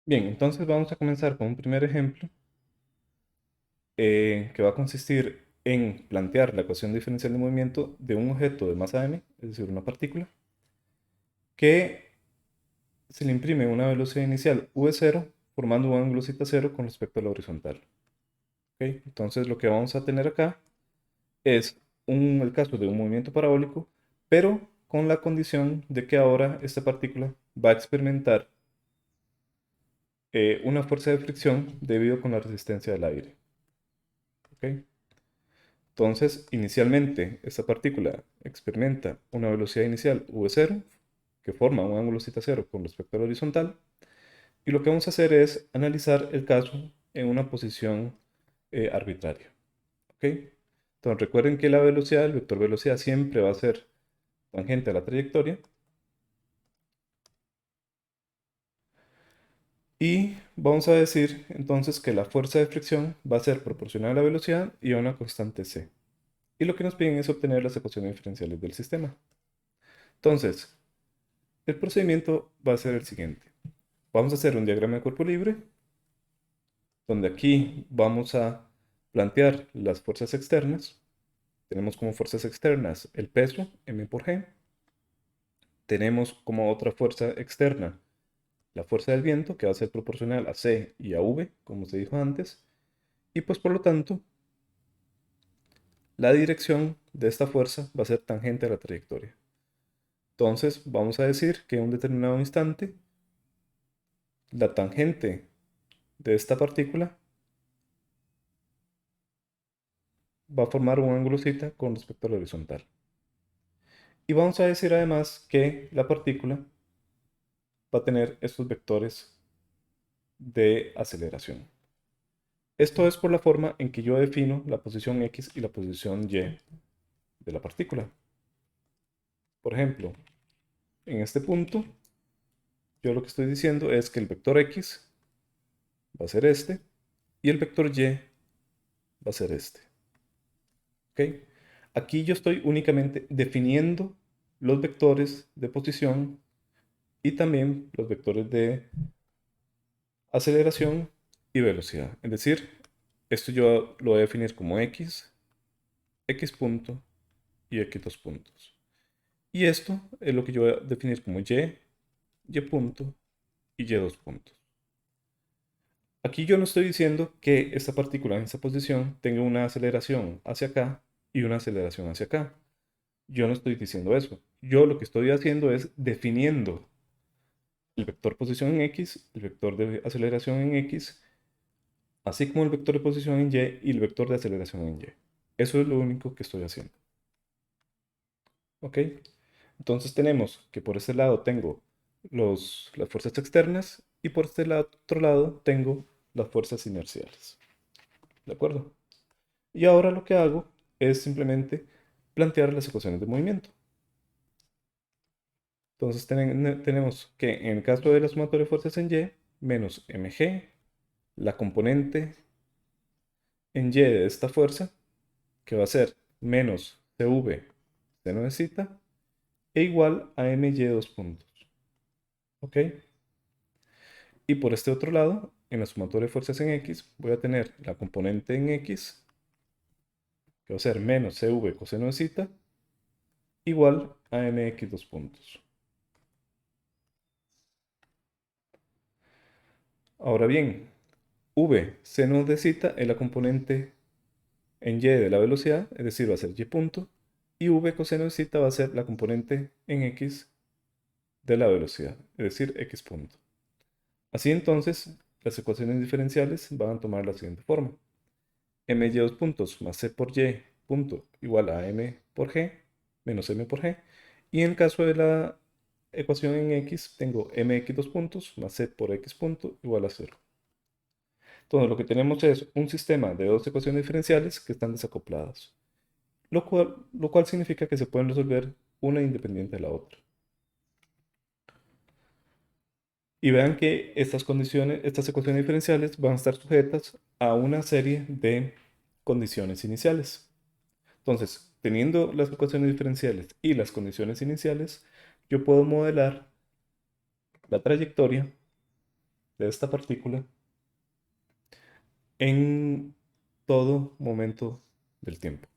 Bien, entonces vamos a comenzar con un primer ejemplo que va a consistir en plantear la ecuación diferencial de movimiento de un objeto de masa m, es decir, una partícula, que se le imprime una velocidad inicial v0 formando un ángulo θ0 con respecto a la horizontal. ¿Ok? Entonces lo que vamos a tener acá es el caso de un movimiento parabólico, pero con la condición de que ahora esta partícula va a experimentar una fuerza de fricción debido con la resistencia del aire. ¿Ok? Entonces, inicialmente, esta partícula experimenta una velocidad inicial v0, que forma un ángulo θ0 con respecto a la horizontal, y lo que vamos a hacer es analizar el caso en una posición arbitraria. ¿Ok? Entonces, recuerden que la velocidad, el vector velocidad, siempre va a ser tangente a la trayectoria, y vamos a decir entonces que la fuerza de fricción va a ser proporcional a la velocidad y a una constante c. Y lo que nos piden es obtener las ecuaciones diferenciales del sistema. Entonces, el procedimiento va a ser el siguiente. Vamos a hacer un diagrama de cuerpo libre, donde aquí vamos a plantear las fuerzas externas. Tenemos como fuerzas externas el peso, m por g. Tenemos como otra fuerza externa la fuerza del viento, que va a ser proporcional a c y a v, como se dijo antes. Y pues por lo tanto, la dirección de esta fuerza va a ser tangente a la trayectoria. Entonces, vamos a decir que en un determinado instante, la tangente de esta partícula va a formar un ángulo θ con respecto a la horizontal. Y vamos a decir además que la partícula va a tener estos vectores de aceleración. Esto es por la forma en que yo defino la posición X y la posición Y de la partícula. Por ejemplo, en este punto, yo lo que estoy diciendo es que el vector X va a ser este y el vector Y va a ser este. ¿Ok? Aquí yo estoy únicamente definiendo los vectores de posición y también los vectores de aceleración y velocidad. Es decir, esto yo lo voy a definir como x, x punto y x dos puntos. Y esto es lo que yo voy a definir como y punto y y dos puntos. Aquí yo no estoy diciendo que esta partícula en esta posición tenga una aceleración hacia acá y una aceleración hacia acá. Yo no estoy diciendo eso. Yo lo que estoy haciendo es definiendo el vector posición en x, el vector de aceleración en x, así como el vector de posición en y y el vector de aceleración en y. Eso es lo único que estoy haciendo. ¿Ok? Entonces tenemos que por este lado tengo las fuerzas externas y por este otro lado tengo las fuerzas inerciales. ¿De acuerdo? Y ahora lo que hago es simplemente plantear las ecuaciones de movimiento. Entonces tenemos que en el caso de la sumatoria de fuerzas en y, menos mg, la componente en y de esta fuerza, que va a ser menos cv seno de cita, e igual a my dos puntos. ¿Ok? Y por este otro lado, en la sumatoria de fuerzas en x, voy a tener la componente en x, que va a ser menos cv coseno de cita, igual a mx dos puntos. Ahora bien, v seno de cita es la componente en y de la velocidad, es decir, va a ser y punto, y v coseno de cita va a ser la componente en x de la velocidad, es decir, x punto. Así entonces, las ecuaciones diferenciales van a tomar la siguiente forma. My dos puntos más c por y punto igual a m por g menos m por g. Y en el caso de la ecuación en x, tengo mx dos puntos más c por x punto igual a 0. Entonces, lo que tenemos es un sistema de dos ecuaciones diferenciales que están desacopladas, lo cual significa que se pueden resolver una independiente de la otra. Y vean que estas condiciones, estas ecuaciones diferenciales van a estar sujetas a una serie de condiciones iniciales. Entonces, teniendo las ecuaciones diferenciales y las condiciones iniciales, yo puedo modelar la trayectoria de esta partícula en todo momento del tiempo.